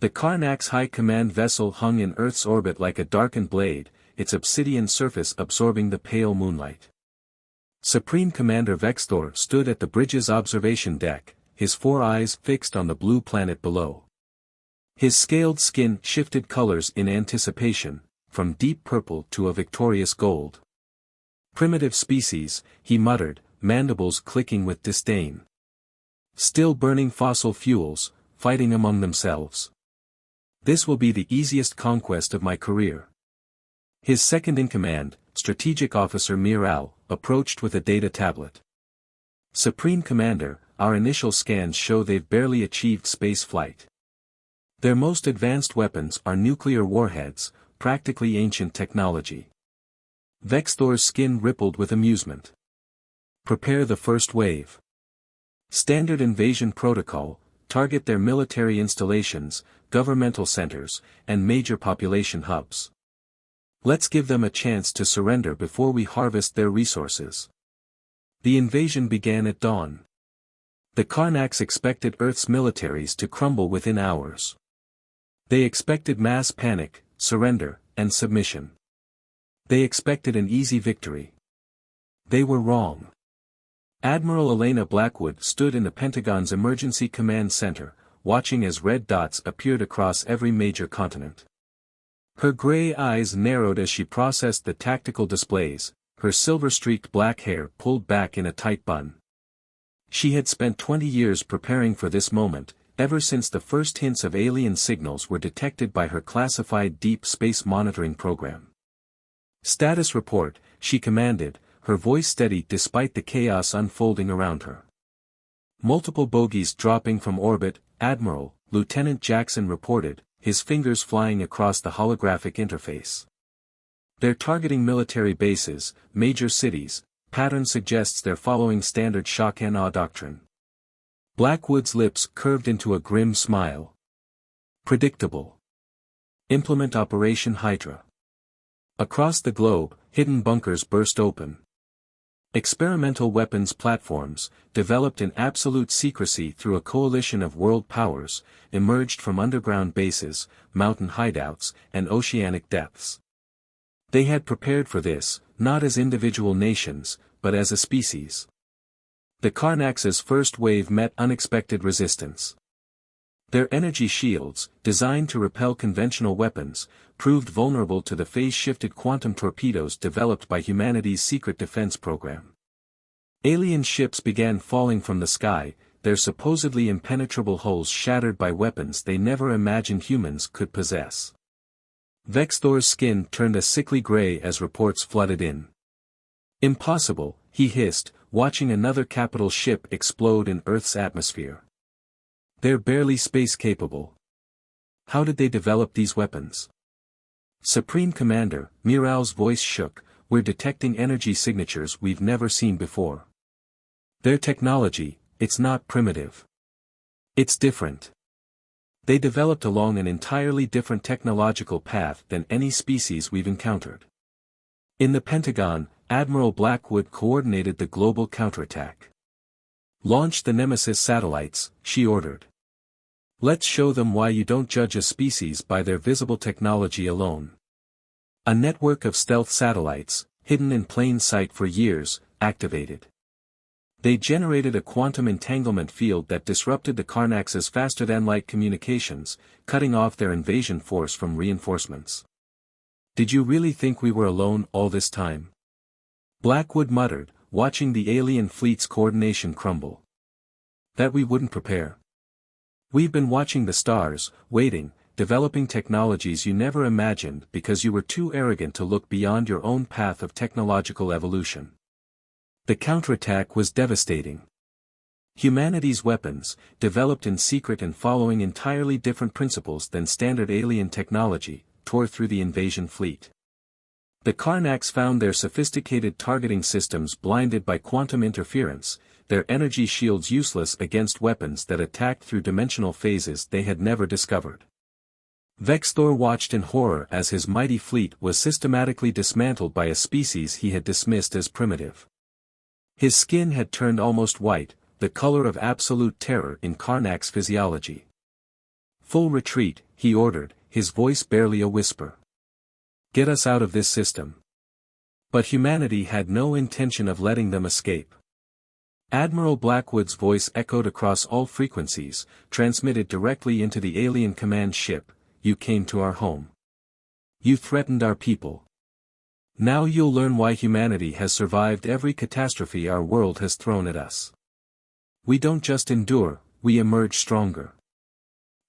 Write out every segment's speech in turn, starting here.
The Karnak's high command vessel hung in Earth's orbit like a darkened blade, its obsidian surface absorbing the pale moonlight. Supreme Commander Vexthor stood at the bridge's observation deck, his 4 eyes fixed on the blue planet below. His scaled skin shifted colors in anticipation, from deep purple to a victorious gold. Primitive species, he muttered, mandibles clicking with disdain. Still burning fossil fuels, fighting among themselves. This will be the easiest conquest of my career. His second-in-command, Strategic Officer Miral, approached with a data tablet. Supreme Commander, our initial scans show they've barely achieved space flight. Their most advanced weapons are nuclear warheads, practically ancient technology. Vexthor's skin rippled with amusement. Prepare the first wave. Standard invasion protocol, target their military installations, governmental centers, and major population hubs. Let's give them a chance to surrender before we harvest their resources. The invasion began at dawn. The Karnaks expected Earth's militaries to crumble within hours. They expected mass panic, surrender, and submission. They expected an easy victory. They were wrong. Admiral Elena Blackwood stood in the Pentagon's Emergency Command Center, watching as red dots appeared across every major continent. Her gray eyes narrowed as she processed the tactical displays, her silver-streaked black hair pulled back in a tight bun. She had spent 20 years preparing for this moment, ever since the first hints of alien signals were detected by her classified deep space monitoring program. Status report, she commanded, her voice steady despite the chaos unfolding around her. Multiple bogies dropping from orbit, Admiral, Lieutenant Jackson reported, his fingers flying across the holographic interface. They're targeting military bases, major cities, pattern suggests they're following standard shock and awe doctrine. Blackwood's lips curved into a grim smile. Predictable. Implement Operation Hydra. Across the globe, hidden bunkers burst open. Experimental weapons platforms, developed in absolute secrecy through a coalition of world powers, emerged from underground bases, mountain hideouts, and oceanic depths. They had prepared for this, not as individual nations, but as a species. The Karnaks' first wave met unexpected resistance. Their energy shields, designed to repel conventional weapons, proved vulnerable to the phase-shifted quantum torpedoes developed by humanity's secret defense program. Alien ships began falling from the sky, their supposedly impenetrable hulls shattered by weapons they never imagined humans could possess. Vexthor's skin turned a sickly gray as reports flooded in. Impossible, he hissed, watching another capital ship explode in Earth's atmosphere. They're barely space-capable. How did they develop these weapons? Supreme Commander, Miral's voice shook, we're detecting energy signatures we've never seen before. Their technology, it's not primitive. It's different. They developed along an entirely different technological path than any species we've encountered. In the Pentagon, Admiral Blackwood coordinated the global counterattack. Launch the Nemesis satellites, she ordered. Let's show them why you don't judge a species by their visible technology alone. A network of stealth satellites, hidden in plain sight for years, activated. They generated a quantum entanglement field that disrupted the Karnaks' faster-than-light communications, cutting off their invasion force from reinforcements. Did you really think we were alone all this time? Blackwood muttered, watching the alien fleet's coordination crumble. That we wouldn't prepare. We've been watching the stars, waiting, developing technologies you never imagined because you were too arrogant to look beyond your own path of technological evolution. The counterattack was devastating. Humanity's weapons, developed in secret and following entirely different principles than standard alien technology, tore through the invasion fleet. The Karnaks found their sophisticated targeting systems blinded by quantum interference, their energy shields useless against weapons that attacked through dimensional phases they had never discovered. Vexthor watched in horror as his mighty fleet was systematically dismantled by a species he had dismissed as primitive. His skin had turned almost white, the color of absolute terror in Karnak's physiology. Full retreat, he ordered, his voice barely a whisper. Get us out of this system. But humanity had no intention of letting them escape. Admiral Blackwood's voice echoed across all frequencies, transmitted directly into the alien command ship. You came to our home. You threatened our people. Now you'll learn why humanity has survived every catastrophe our world has thrown at us. We don't just endure, we emerge stronger.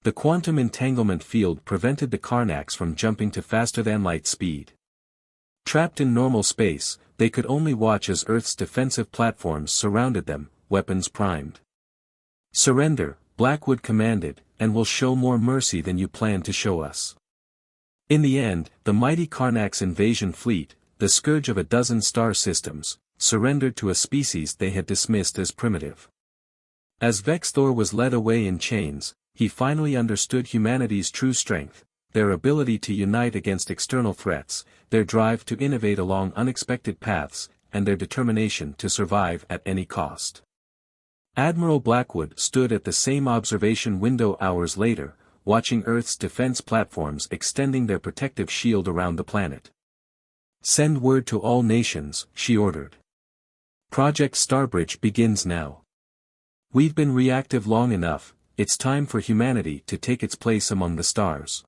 The quantum entanglement field prevented the Karnax from jumping to faster-than-light speed. Trapped in normal space, they could only watch as Earth's defensive platforms surrounded them, weapons primed. Surrender, Blackwood commanded, and we'll show more mercy than you planned to show us. In the end, the mighty Karnax invasion fleet, the scourge of a dozen star systems, surrendered to a species they had dismissed as primitive. As Vexthor was led away in chains, he finally understood humanity's true strength, their ability to unite against external threats, their drive to innovate along unexpected paths, and their determination to survive at any cost. Admiral Blackwood stood at the same observation window hours later, watching Earth's defense platforms extending their protective shield around the planet. Send word to all nations, she ordered. Project Starbridge begins now. We've been reactive long enough, it's time for humanity to take its place among the stars.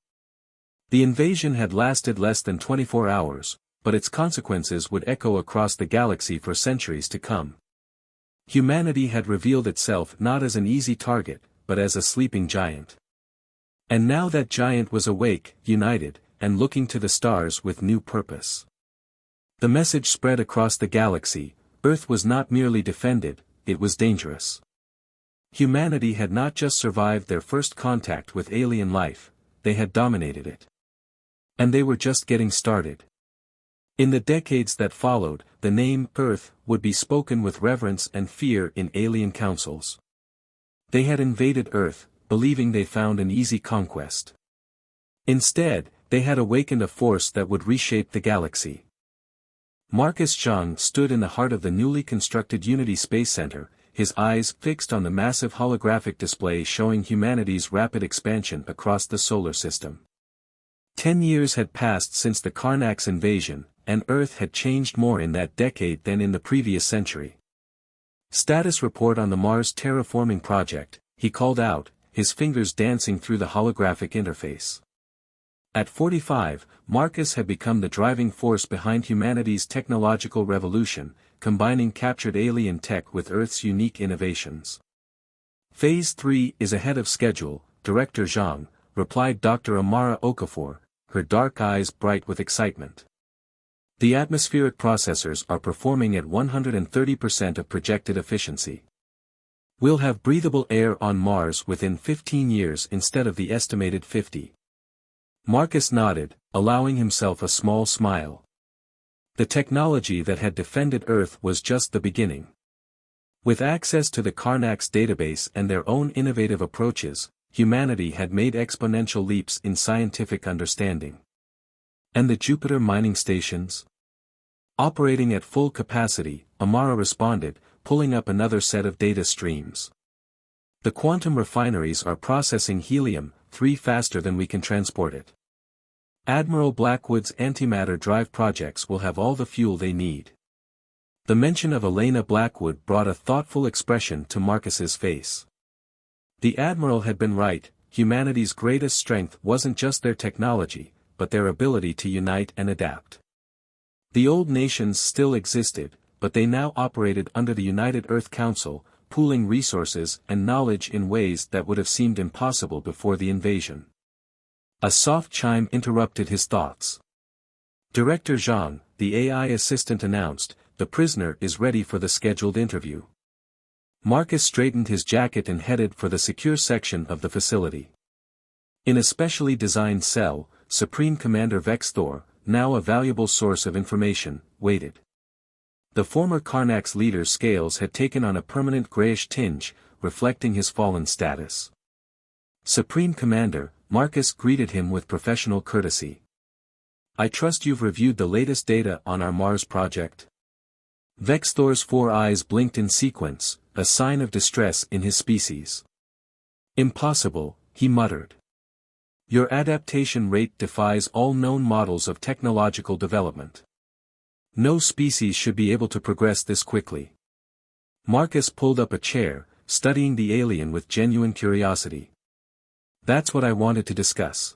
The invasion had lasted less than 24 hours, but its consequences would echo across the galaxy for centuries to come. Humanity had revealed itself not as an easy target, but as a sleeping giant. And now that giant was awake, united, and looking to the stars with new purpose. The message spread across the galaxy: Earth was not merely defended, it was dangerous. Humanity had not just survived their first contact with alien life, they had dominated it. And they were just getting started. In the decades that followed, the name Earth would be spoken with reverence and fear in alien councils. They had invaded Earth, believing they found an easy conquest. Instead, they had awakened a force that would reshape the galaxy. Marcus Zhang stood in the heart of the newly constructed Unity Space Center, his eyes fixed on the massive holographic display showing humanity's rapid expansion across the solar system. 10 years had passed since the Karnax invasion, and Earth had changed more in that decade than in the previous century. Status report on the Mars terraforming project, he called out, his fingers dancing through the holographic interface. At 45, Marcus had become the driving force behind humanity's technological revolution, combining captured alien tech with Earth's unique innovations. Phase 3 is ahead of schedule, Director Zhang, replied Dr. Amara Okafor, her dark eyes bright with excitement. The atmospheric processors are performing at 130% of projected efficiency. We'll have breathable air on Mars within 15 years instead of the estimated 50. Marcus nodded, allowing himself a small smile. The technology that had defended Earth was just the beginning. With access to the Karnax database and their own innovative approaches, humanity had made exponential leaps in scientific understanding. And the Jupiter mining stations? Operating at full capacity, Amara responded, pulling up another set of data streams. The quantum refineries are processing helium-3 faster than we can transport it. Admiral Blackwood's antimatter drive projects will have all the fuel they need. The mention of Elena Blackwood brought a thoughtful expression to Marcus's face. The Admiral had been right, humanity's greatest strength wasn't just their technology, but their ability to unite and adapt. The old nations still existed, but they now operated under the United Earth Council, pooling resources and knowledge in ways that would have seemed impossible before the invasion. A soft chime interrupted his thoughts. Director Zhang, the AI assistant announced, the prisoner is ready for the scheduled interview. Marcus straightened his jacket and headed for the secure section of the facility. In a specially designed cell, Supreme Commander Vexthor, now a valuable source of information, waited. The former Karnax leader's scales had taken on a permanent grayish tinge, reflecting his fallen status. Supreme Commander, Marcus greeted him with professional courtesy. I trust you've reviewed the latest data on our Mars project? Vexthor's 4 eyes blinked in sequence, a sign of distress in his species. Impossible, he muttered. Your adaptation rate defies all known models of technological development. No species should be able to progress this quickly. Marcus pulled up a chair, studying the alien with genuine curiosity. That's what I wanted to discuss.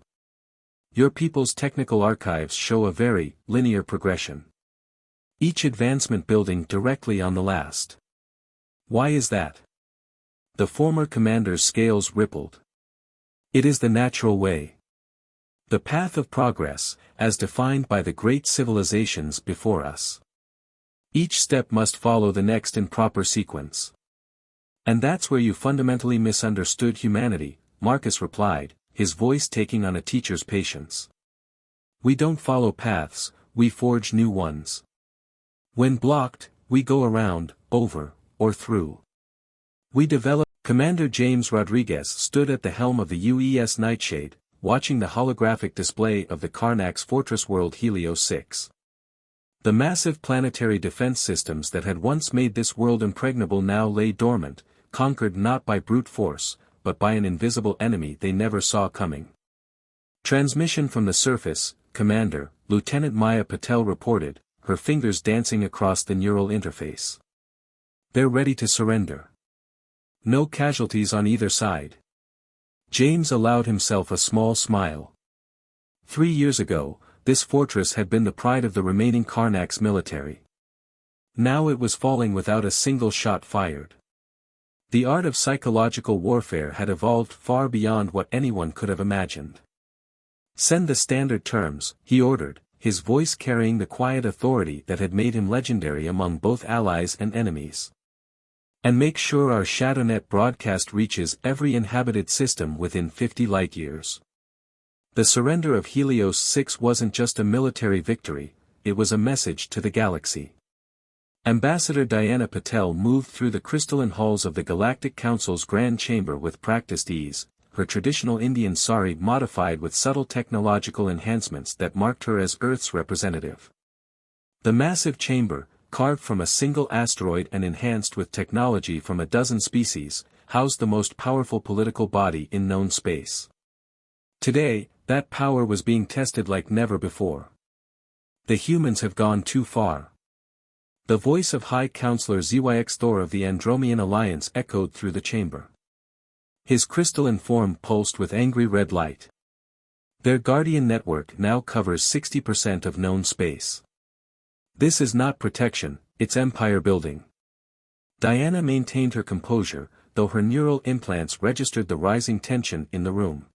Your people's technical archives show a very linear progression. Each advancement building directly on the last. Why is that? The former commander's scales rippled. It is the natural way. The path of progress, as defined by the great civilizations before us. Each step must follow the next in proper sequence. And that's where you fundamentally misunderstood humanity, Marcus replied, his voice taking on a teacher's patience. We don't follow paths, we forge new ones. When blocked, we go around, over, or through. We develop. Commander James Rodriguez stood at the helm of the UES Nightshade, watching the holographic display of the Karnax fortress world Helios 6. The massive planetary defense systems that had once made this world impregnable now lay dormant, conquered not by brute force, but by an invisible enemy they never saw coming. Transmission from the surface, Commander, Lieutenant Maya Patel reported, her fingers dancing across the neural interface. They're ready to surrender. No casualties on either side. James allowed himself a small smile. 3 years ago, this fortress had been the pride of the remaining Karnax military. Now it was falling without a single shot fired. The art of psychological warfare had evolved far beyond what anyone could have imagined. Send the standard terms, he ordered, his voice carrying the quiet authority that had made him legendary among both allies and enemies. And make sure our ShadowNet broadcast reaches every inhabited system within 50 light-years. The surrender of Helios 6 wasn't just a military victory, it was a message to the galaxy. Ambassador Diana Patel moved through the crystalline halls of the Galactic Council's Grand Chamber with practiced ease, her traditional Indian sari modified with subtle technological enhancements that marked her as Earth's representative. The massive chamber, carved from a single asteroid and enhanced with technology from a dozen species, housed the most powerful political body in known space. Today, that power was being tested like never before. The humans have gone too far. The voice of High Counselor Zyx Thor of the Andromean Alliance echoed through the chamber. His crystalline form pulsed with angry red light. Their Guardian network now covers 60% of known space. This is not protection, it's empire building. Diana maintained her composure, though her neural implants registered the rising tension in the room.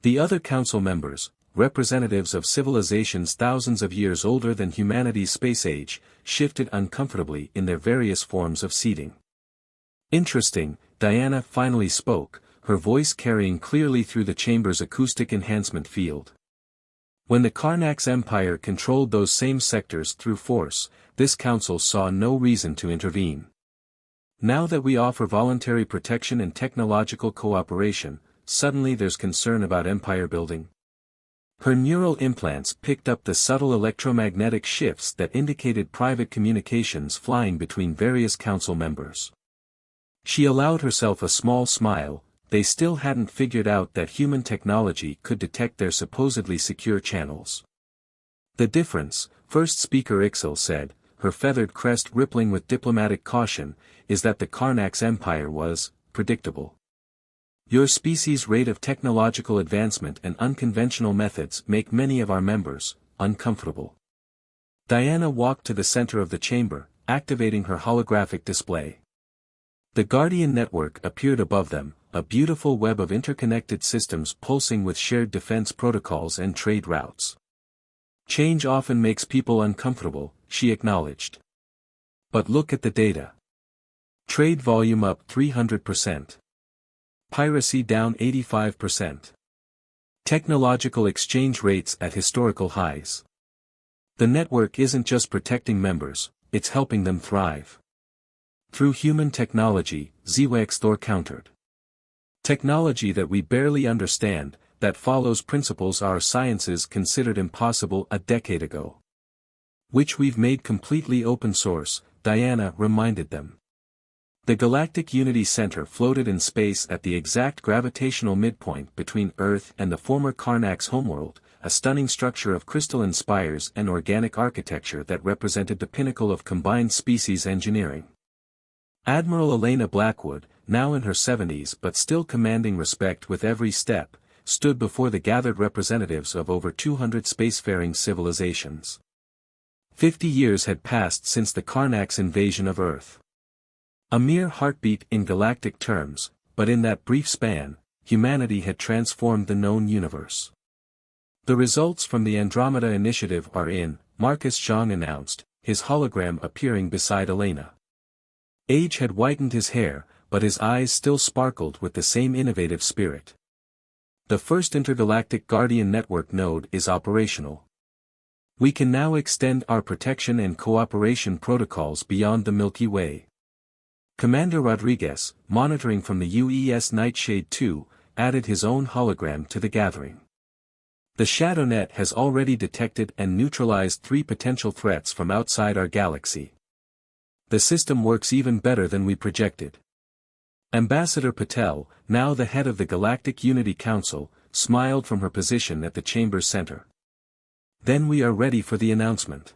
The other council members, representatives of civilizations thousands of years older than humanity's space age, shifted uncomfortably in their various forms of seating. Interesting, Diana finally spoke, her voice carrying clearly through the chamber's acoustic enhancement field. When the Karnax Empire controlled those same sectors through force, this council saw no reason to intervene. Now that we offer voluntary protection and technological cooperation, suddenly there's concern about empire building. Her neural implants picked up the subtle electromagnetic shifts that indicated private communications flying between various council members. She allowed herself a small smile. They still hadn't figured out that human technology could detect their supposedly secure channels. The difference, first speaker Ixil said, her feathered crest rippling with diplomatic caution, is that the Karnax Empire was predictable. Your species' rate of technological advancement and unconventional methods make many of our members uncomfortable. Diana walked to the center of the chamber, activating her holographic display. The Guardian network appeared above them, a beautiful web of interconnected systems pulsing with shared defense protocols and trade routes. Change often makes people uncomfortable, she acknowledged. But look at the data. Trade volume up 300%. Piracy down 85%. Technological exchange rates at historical highs. The network isn't just protecting members, it's helping them thrive. Through human technology, Zyx Thor countered. Technology that we barely understand, that follows principles our sciences considered impossible a decade ago. Which we've made completely open source, Diana reminded them. The Galactic Unity Center floated in space at the exact gravitational midpoint between Earth and the former Karnak's homeworld, a stunning structure of crystalline spires and organic architecture that represented the pinnacle of combined species engineering. Admiral Elena Blackwood, now in her 70s but still commanding respect with every step, stood before the gathered representatives of over 200 spacefaring civilizations. 50 years had passed since the Karnak's invasion of Earth. A mere heartbeat in galactic terms, but in that brief span, humanity had transformed the known universe. The results from the Andromeda Initiative are in, Marcus Zhang announced, his hologram appearing beside Elena. Age had whitened his hair, but his eyes still sparkled with the same innovative spirit. The first intergalactic Guardian Network node is operational. We can now extend our protection and cooperation protocols beyond the Milky Way. Commander Rodriguez, monitoring from the UES Nightshade 2, added his own hologram to the gathering. The ShadowNet has already detected and neutralized 3 potential threats from outside our galaxy. The system works even better than we projected. Ambassador Patel, now the head of the Galactic Unity Council, smiled from her position at the chamber's center. Then we are ready for the announcement.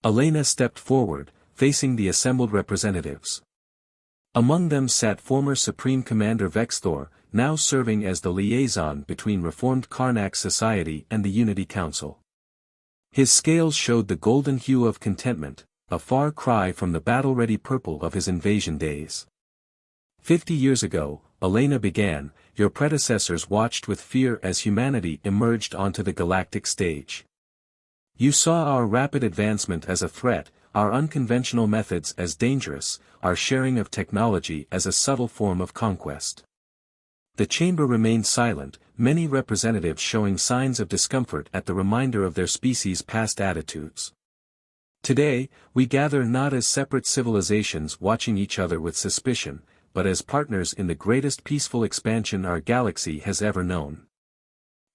Elena stepped forward, facing the assembled representatives. Among them sat former Supreme Commander Vexthor, now serving as the liaison between reformed Karnak society and the Unity Council. His scales showed the golden hue of contentment, a far cry from the battle-ready purple of his invasion days. 50 years ago, Elena began, your predecessors watched with fear as humanity emerged onto the galactic stage. You saw our rapid advancement as a threat, our unconventional methods as dangerous, our sharing of technology as a subtle form of conquest. The chamber remained silent, many representatives showing signs of discomfort at the reminder of their species' past attitudes. Today, we gather not as separate civilizations watching each other with suspicion, but as partners in the greatest peaceful expansion our galaxy has ever known.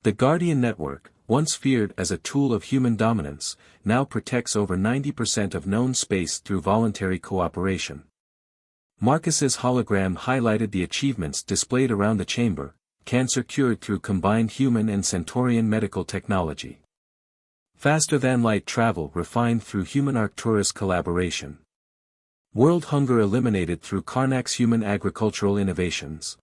The Guardian Network, once feared as a tool of human dominance, now protects over 90% of known space through voluntary cooperation. Marcus's hologram highlighted the achievements displayed around the chamber, cancer cured through combined human and Centaurian medical technology. Faster-than-light travel refined through human-Arcturus collaboration. World hunger eliminated through Karnak's human agricultural innovations.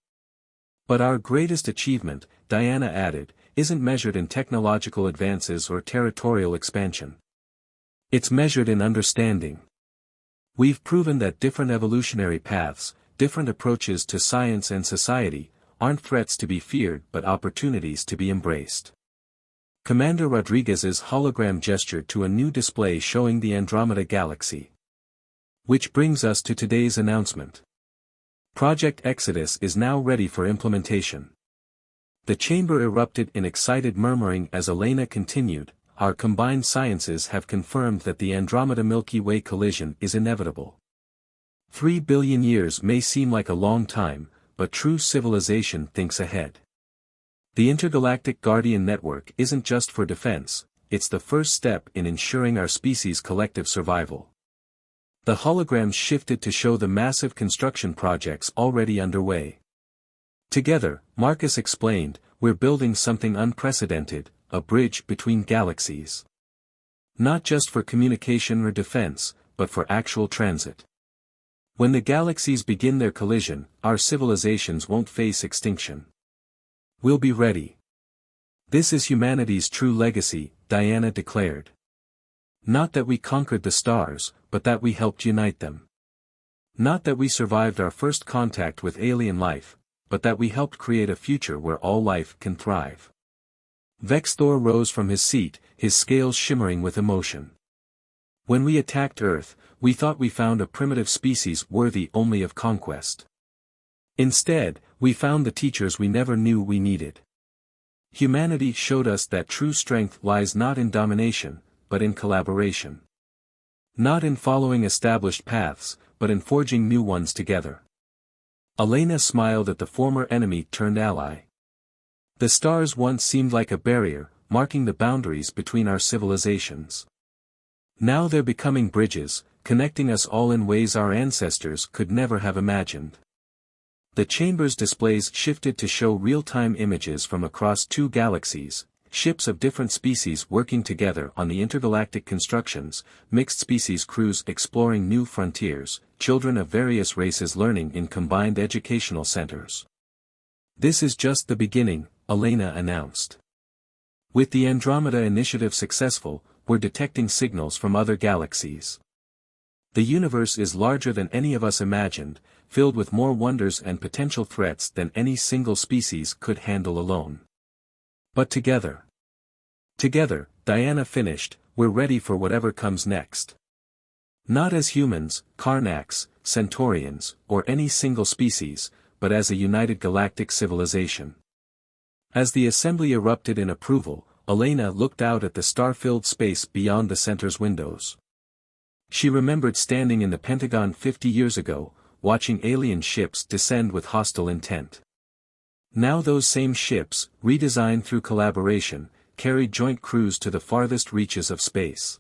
But our greatest achievement, Diana added, isn't measured in technological advances or territorial expansion. It's measured in understanding. We've proven that different evolutionary paths, different approaches to science and society, aren't threats to be feared but opportunities to be embraced. Commander Rodriguez's hologram gestured to a new display showing the Andromeda Galaxy. Which brings us to today's announcement. Project Exodus is now ready for implementation. The chamber erupted in excited murmuring as Elena continued, our combined sciences have confirmed that the Andromeda-Milky Way collision is inevitable. 3 billion years may seem like a long time, but true civilization thinks ahead. The Intergalactic Guardian Network isn't just for defense, it's the first step in ensuring our species' collective survival. The holograms shifted to show the massive construction projects already underway. Together, Marcus explained, we're building something unprecedented, a bridge between galaxies. Not just for communication or defense, but for actual transit. When the galaxies begin their collision, our civilizations won't face extinction. We'll be ready. This is humanity's true legacy, Diana declared. Not that we conquered the stars, but that we helped unite them. Not that we survived our first contact with alien life, but that we helped create a future where all life can thrive. Vexthor rose from his seat, his scales shimmering with emotion. When we attacked Earth, we thought we found a primitive species worthy only of conquest. Instead, we found the teachers we never knew we needed. Humanity showed us that true strength lies not in domination, but in collaboration. Not in following established paths, but in forging new ones together. Elena smiled at the former enemy turned ally. The stars once seemed like a barrier, marking the boundaries between our civilizations. Now they're becoming bridges, connecting us all in ways our ancestors could never have imagined. The chamber's displays shifted to show real-time images from across 2 galaxies, ships of different species working together on the intergalactic constructions, mixed species crews exploring new frontiers, children of various races learning in combined educational centers. "This is just the beginning," Elena announced. "With the Andromeda initiative successful, we're detecting signals from other galaxies. The universe is larger than any of us imagined, filled with more wonders and potential threats than any single species could handle alone. But together, Diana finished, we're ready for whatever comes next. Not as humans, Karnaks, Centaurians, or any single species, but as a united galactic civilization." As the assembly erupted in approval, Elena looked out at the star-filled space beyond the center's windows. She remembered standing in the Pentagon 50 years ago, watching alien ships descend with hostile intent. Now those same ships, redesigned through collaboration, carried joint crews to the farthest reaches of space.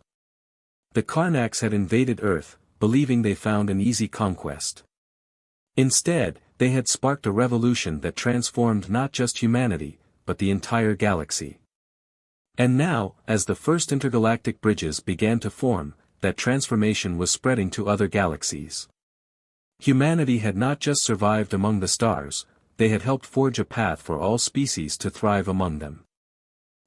The Karnaks had invaded Earth, believing they found an easy conquest. Instead, they had sparked a revolution that transformed not just humanity, but the entire galaxy. And now, as the first intergalactic bridges began to form, that transformation was spreading to other galaxies. Humanity had not just survived among the stars, they had helped forge a path for all species to thrive among them.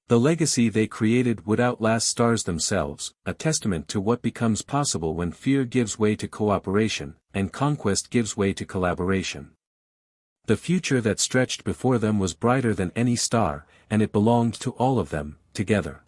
The legacy they created would outlast stars themselves, a testament to what becomes possible when fear gives way to cooperation, and conquest gives way to collaboration. The future that stretched before them was brighter than any star, and it belonged to all of them, together.